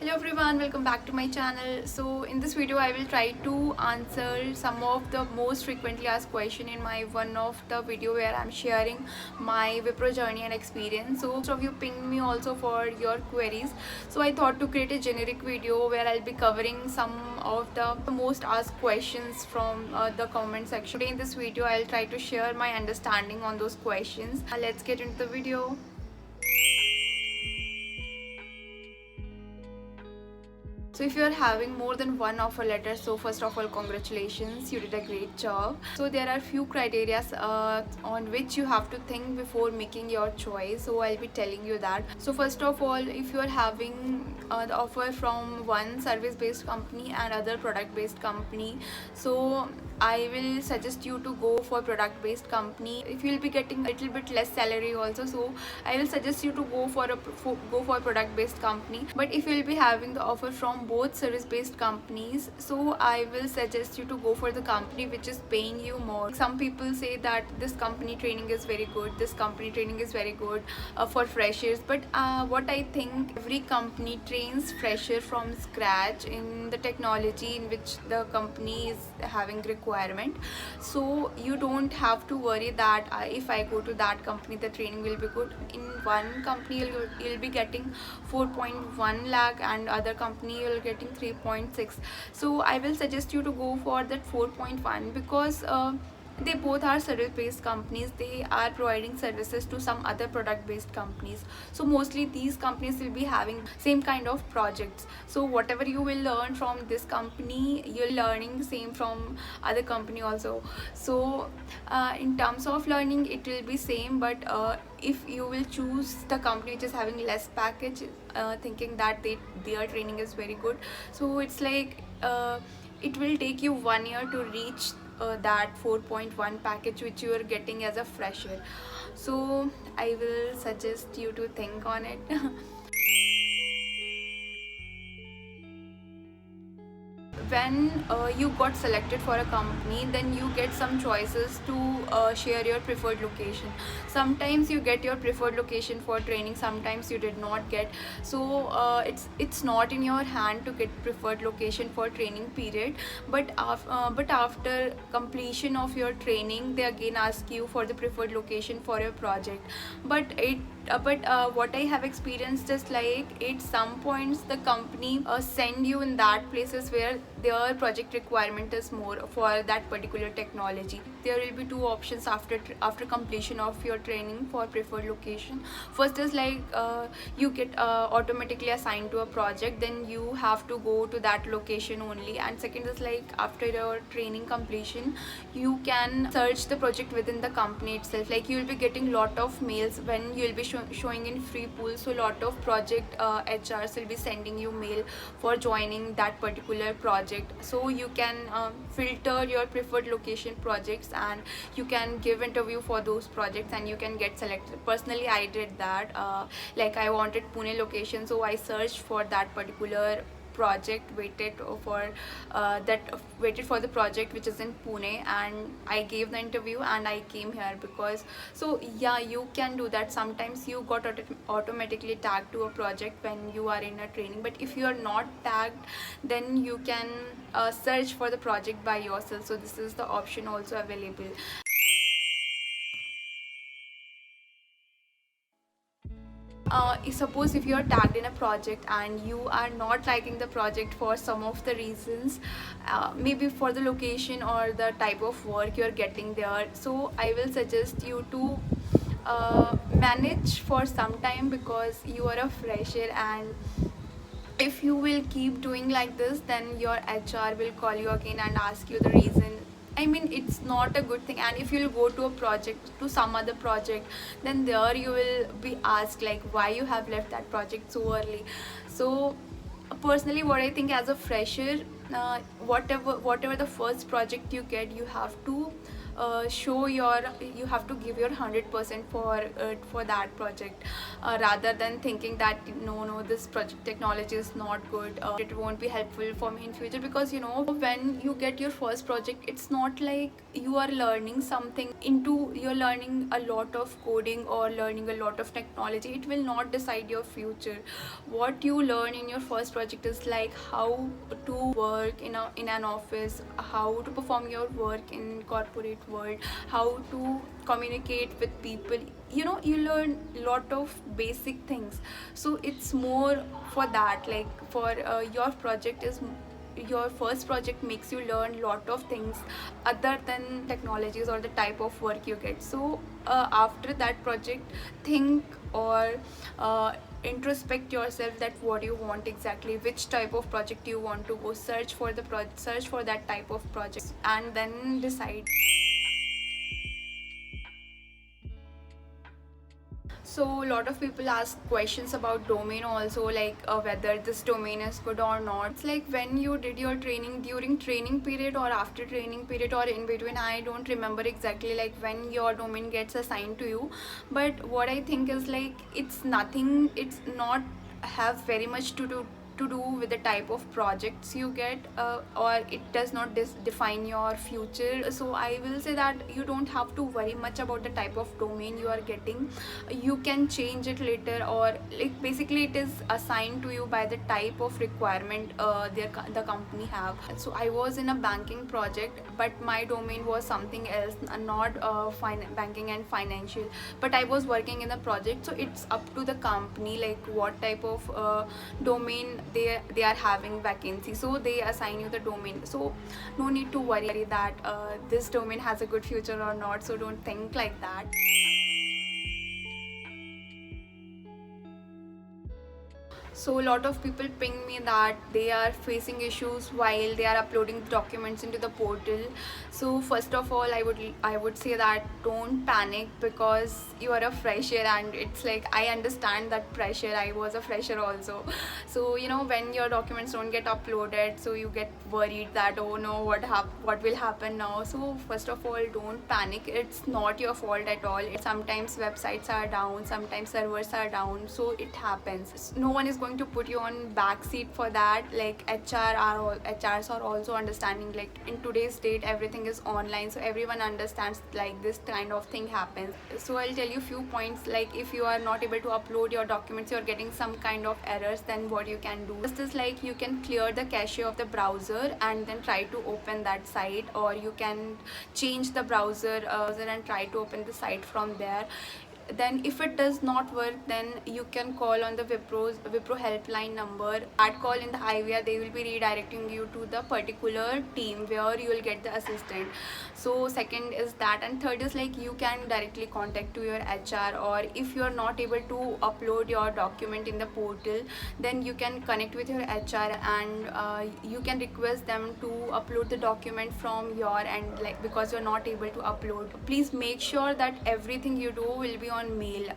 Hello everyone, welcome back to my channel. So in this video I will try to answer some of the most frequently asked question in my one of the video where I'm sharing my Wipro journey and experience. So most of you pinged me also for your queries. So I thought to create a generic video where I'll be covering some of the most asked questions from the comment section. Today in this video I'll try to share my understanding on those questions. Let's get into the video. So if you are having more than one offer letter, so first of all congratulations, you did a great job. So there are few criteria on which you have to think before making your choice, so I'll be telling you that. So first of all, if you are having the offer from one service based company and other product based company, so I will suggest you to go for product based company. If you will be getting a little bit less salary also, so I will suggest you to go for product based company. But if you will be having the offer from both service based companies, so I will suggest you to go for the company which is paying you more. Some people say that this company training is very good, this company training is very good for freshers, but what I think, every company trains fresher from scratch in the technology in which the company is having requirement. So you don't have to worry that if I go to that company the training will be good. In one company you'll be getting 4.1 lakh and other company you'll getting 3.6. So I will suggest you to go for that 4.1 because they both are service based companies. They are providing services to some other product based companies, so mostly these companies will be having same kind of projects. So whatever you will learn from this company, you're learning the same from other company also. So in terms of learning it will be same, but if you will choose the company which is having less package, thinking that their training is very good, so it's like it will take you 1 year to reach that 4.1 package which you are getting as a fresher. So I will suggest you to think on it. When you got selected for a company, then you get some choices to share your preferred location. Sometimes you get your preferred location for training, sometimes you did not get. So it's not in your hand to get preferred location for training period, but after completion of your training they again ask you for the preferred location for your project. But what I have experienced is like at some points the company send you in that places where their project requirement is more for that particular technology. There will be two options after completion of your training for preferred location. First is like you get automatically assigned to a project, then you have to go to that location only. And second is like after your training completion you can search the project within the company itself. Like you will be getting lot of mails when you will be showing in free pool, so lot of project HRs will be sending you mail for joining that particular project. So you can filter your preferred location projects and you can give interview for those projects and you can get selected. Personally I did that. Like I wanted Pune location, so I searched for that particular project, waited for the project which is in Pune, and I gave the interview and I came here. Because so yeah, you can do that. Sometimes you got automatically tagged to a project when you are in a training, but if you are not tagged then you can search for the project by yourself. So this is the option also available. Suppose if you are tagged in a project and you are not liking the project for some of the reasons, maybe for the location or the type of work you are getting there, so I will suggest you to manage for some time, because you are a fresher. And if you will keep doing like this, then your HR will call you again and ask you the reason. I mean, it's not a good thing. And if you'll go to a project, to some other project, then there you will be asked like why you have left that project so early. So personally what I think, as a fresher, whatever the first project you get, you have to show your, you have to give your 100% for that project, rather than thinking that no, this project technology is not good, it won't be helpful for me in future. Because when you get your first project, it's not like you are learning something into, you're learning a lot of coding or learning a lot of technology. It will not decide your future. What you learn in your first project is like how to work in an office, how to perform your work in corporate world, how to communicate with people. You learn lot of basic things. So it's more for that, like for your project is, your first project makes you learn lot of things other than technologies or the type of work you get. So after that project, think or introspect yourself that what you want exactly, which type of project you want to go, search for that type of project, and then decide. So a lot of people ask questions about domain also, like whether this domain is good or not. It's like when you did your training, during training period or after training period or in between, I don't remember exactly like when your domain gets assigned to you. But what I think is like, it's not have very much to do with the type of projects you get, or it does not define your future. So I will say that you don't have to worry much about the type of domain you are getting. You can change it later, or like basically it is assigned to you by the type of requirement the company have. So I was in a banking project, but my domain was something else, not banking and financial, but I was working in a project. So it's up to the company like what type of domain they are having vacancy, so they assign you the domain. So no need to worry that this domain has a good future or not. So don't think like that. So a lot of people ping me that they are facing issues while they are uploading documents into the portal. So first of all, I would say that don't panic, because you are a fresher, and it's like I understand that pressure. I was a fresher also. So when your documents don't get uploaded, so you get worried that, oh no, what will happen now. So first of all, don't panic. It's not your fault at all. Sometimes websites are down, sometimes servers are down, so it happens. No one is going to put you on backseat for that. Like HRs are also understanding, like in today's date everything is online, so everyone understands like this kind of thing happens. So I'll tell you few points, like if you are not able to upload your documents, you're getting some kind of errors, then what you can do. First is like you can clear the cache of the browser and then try to open that site, or you can change the browser and try to open the site from there. Then if it does not work, then you can call on the Wipro helpline number. At call in the IVR, they will be redirecting you to the particular team where you will get the assistant. So second is that, and third is like you can directly contact to your HR, or if you are not able to upload your document in the portal, then you can connect with your HR, and you can request them to upload the document from your end, like because you're not able to upload. Please make sure that everything you do will be on mail.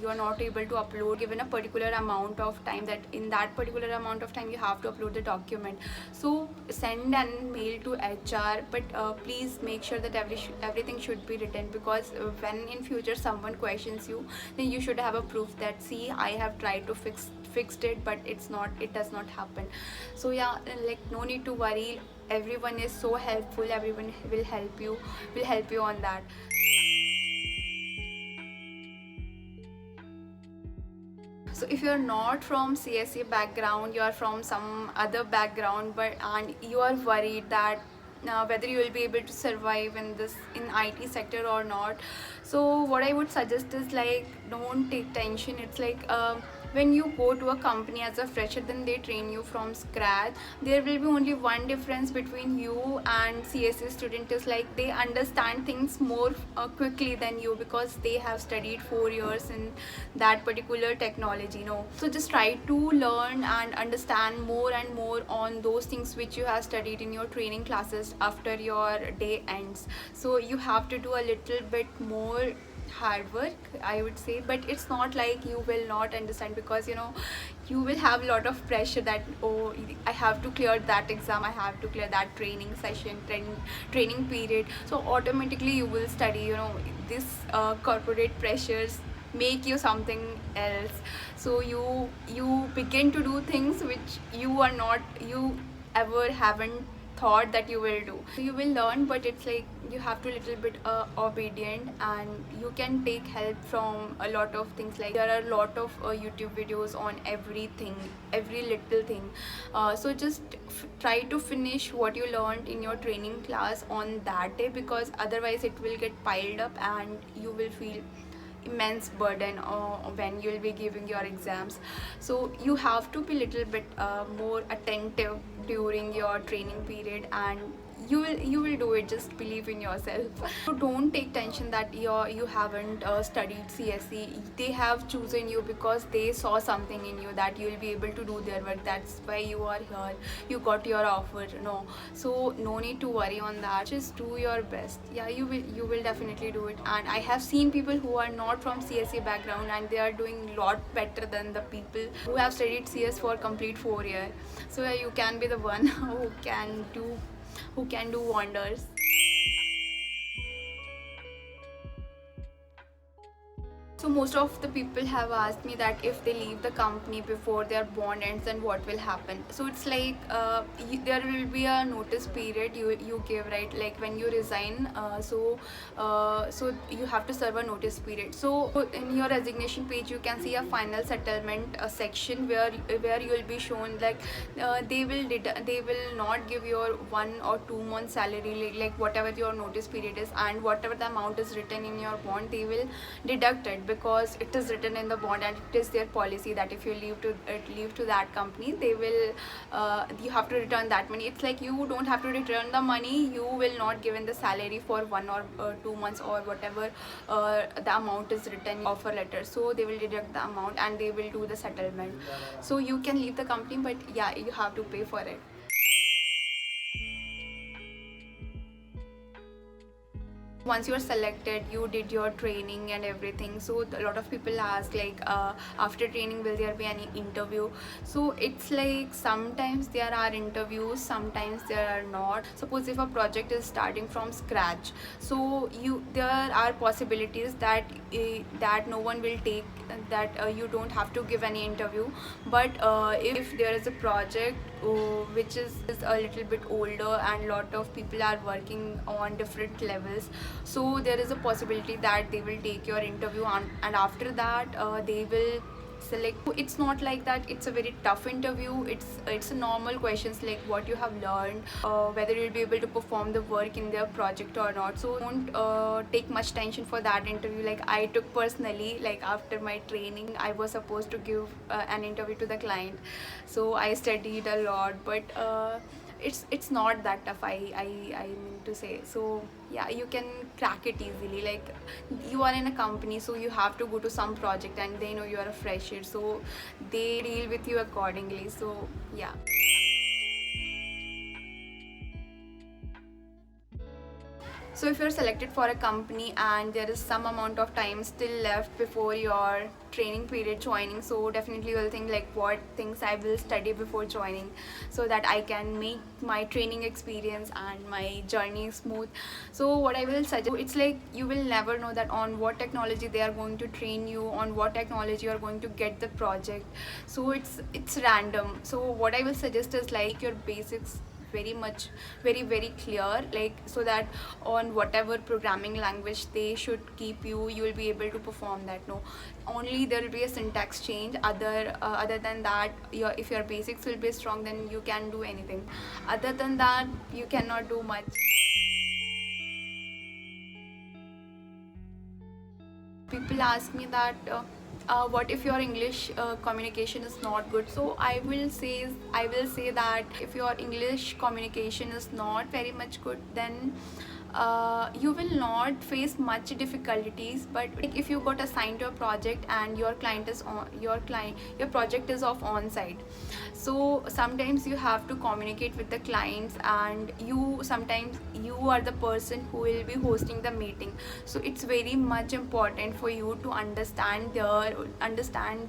You are not able to upload given a particular amount of time, that in that particular amount of time you have to upload the document. So send an mail to HR, but please make sure that everything should be written, because when in future someone questions you, then you should have a proof that, see, I have tried to fixed it, but it does not happen. So yeah, like no need to worry. Everyone is so helpful. Everyone will help you on that. So if you're not from CSE background, you are from some other background, and you are worried that whether you will be able to survive in IT sector or not. So what I would suggest is like, don't take tension. It's like when you go to a company as a fresher, then they train you from scratch. There will be only one difference between you and CSE student, is like they understand things more quickly than you, because they have studied 4 years in that particular technology. So just try to learn and understand more and more on those things which you have studied in your training classes after your day ends. So you have to do a little bit more hard work, I would say, but it's not like you will not understand, because you will have a lot of pressure that, oh, I have to clear that exam, I have to clear that training session, training period. So automatically you will study, this corporate pressures make you something else. So you begin to do things which you ever haven't thought that you will do. So you will learn, but it's like you have to little bit obedient, and you can take help from a lot of things. Like there are a lot of YouTube videos on everything, every little thing. So just try to finish what you learned in your training class on that day, because otherwise it will get piled up and you will feel immense burden when you'll be giving your exams. So you have to be little bit more attentive during your training period, and you will do it. Just believe in yourself. So don't take tension that you haven't studied CSE. They have chosen you because they saw something in you that you'll be able to do their work. That's why you are here, you got your offer. No, so no need to worry on that. Just do your best. Yeah, you will definitely do it. And I have seen people who are not from CSE background, and they are doing a lot better than the people who have studied CS for complete 4 years. So yeah, you can be the one who can do wonders. So most of the people have asked me that if they leave the company before their bond ends, then what will happen. So it's like there will be a notice period you give, right? Like when you resign, so you have to serve a notice period. So in your resignation page, you can see a final settlement section where you will be shown like they will not give your 1 or 2 months salary, like whatever your notice period is, and whatever the amount is written in your bond, they will deduct it, because it is written in the bond, and it is their policy that if you leave to that company, they will you have to return that money. It's like you don't have to return the money, you will not given the salary for 1 or 2 months or whatever the amount is written in offer letter. So they will deduct the amount and they will do the settlement. So you can leave the company, but yeah, you have to pay for it. Once you are selected, you did your training and everything. So a lot of people ask like after training will there be any interview. So it's like sometimes there are interviews, sometimes there are not. Suppose if a project is starting from scratch, so there are possibilities that that no one will take, that you don't have to give any interview. But if there is a project which is a little bit older and lot of people are working on different levels, so there is a possibility that they will take your interview and after that they will select. It's not like that it's a very tough interview. It's a normal questions like what you have learned, whether you'll be able to perform the work in their project or not. So don't take much tension for that interview. Like I took personally, like after my training I was supposed to give an interview to the client, so I studied a lot, but it's not that tough, I mean to say. So yeah, you can crack it easily. Like you are in a company, so you have to go to some project and they know you are a fresher, so they deal with you accordingly. So yeah. So if you're selected for a company and there is some amount of time still left before your training period joining, so definitely you'll think like what things I will study before joining so that I can make my training experience and my journey smooth. So what I will suggest, it's like you will never know that on what technology they are going to train you, on what technology you are going to get the project. So it's random. So what I will suggest is like your basics very clear, like so that on whatever programming language they should keep you will be able to perform that. No, only there will be a syntax change. Other than that, if your basics will be strong, then you can do anything. Other than that, you cannot do much. People ask me that what if your English communication is not good. So I will say that if your English communication is not very much good, then you will not face much difficulties. But like if you got assigned to a project and your project is of on site, so sometimes you have to communicate with the clients, and sometimes you are the person who will be hosting the meeting. So it's very much important for you to understand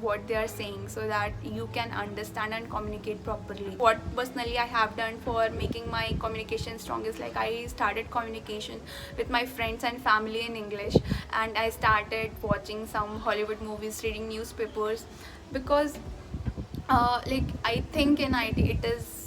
what they are saying, so that you can understand and communicate properly. What personally I have done for making my communication strong is, like, I started communication with my friends and family in English, and I started watching some Hollywood movies, reading newspapers, because like, I think in IT it is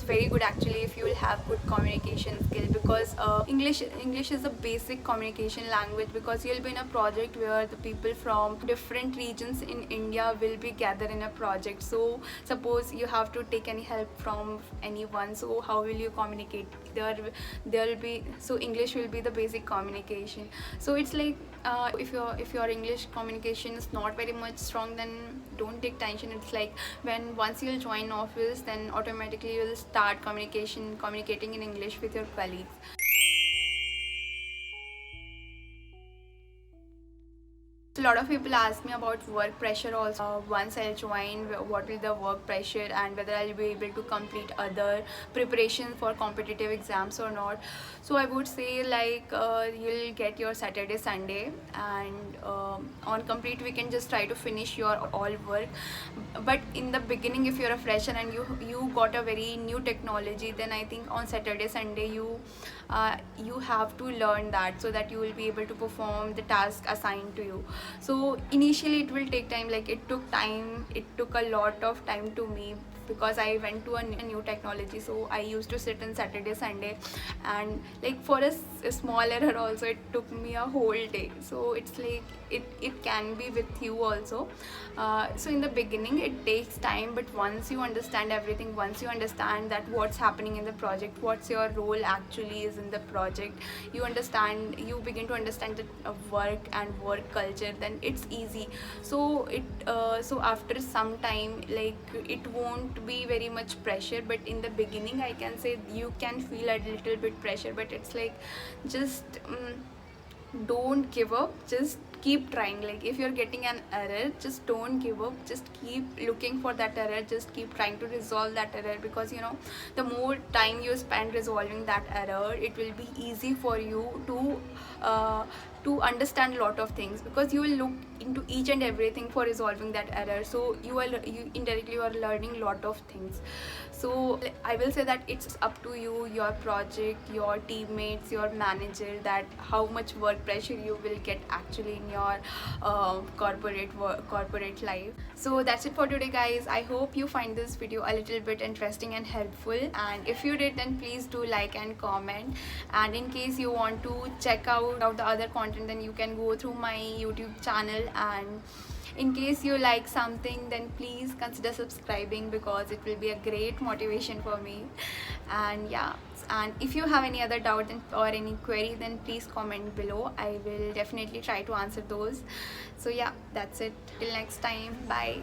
very good actually if you will have good communication skill, because English is a basic communication language, because you'll be in a project where the people from different regions in India will be gathered in a project. So suppose you have to take any help from anyone, so how will you communicate? There will be, so English will be the basic communication. So it's like, if your English communication is not very much strong, then don't take tension. It's like, when once you'll join office, then automatically you'll start communicating in English with your colleagues. So a lot of people ask me about work pressure also. Once I'll join, what will the work pressure, and whether I'll be able to complete other preparation for competitive exams or not. So I would say, like, you'll get your Saturday, Sunday, and on complete weekend just try to finish your all work. But in the beginning, if you're a fresher and you got a very new technology, then I think on Saturday, Sunday you have to learn that, so that you will be able to perform the task assigned to you. So initially it will take time, like it took a lot of time to me, because I went to a new technology. So I used to sit on Saturday, Sunday, and like for a small error also it took me a whole day. So it's like, it can be with you also. So in the beginning it takes time, but once you understand everything, once you understand that what's happening in the project, what's your role actually is in the project, you begin to understand the work and work culture, then it's easy. So so after some time, like, it won't be very much pressure, but in the beginning I can say you can feel a little bit pressure. But it's like, just don't give up, just keep trying. Like, if you're getting an error, just don't give up, just keep looking for that error, just keep trying to resolve that error, because the more time you spend resolving that error, it will be easy for you to understand a lot of things, because you will look into each and everything for resolving that error. So you indirectly are learning a lot of things. So I will say that it's up to you, your project, your teammates, your manager, that how much work pressure you will get actually in your corporate life. So that's it for today, guys. I hope you find this video a little bit interesting and helpful, and if you did, then please do like and comment. And in case you want to check out the other content, then you can go through my YouTube channel. And in case you like something, then please consider subscribing, because it will be a great motivation for me. And yeah, and if you have any other doubt or any query, then please comment below. I will definitely try to answer those. So yeah, that's it. Till next time, bye.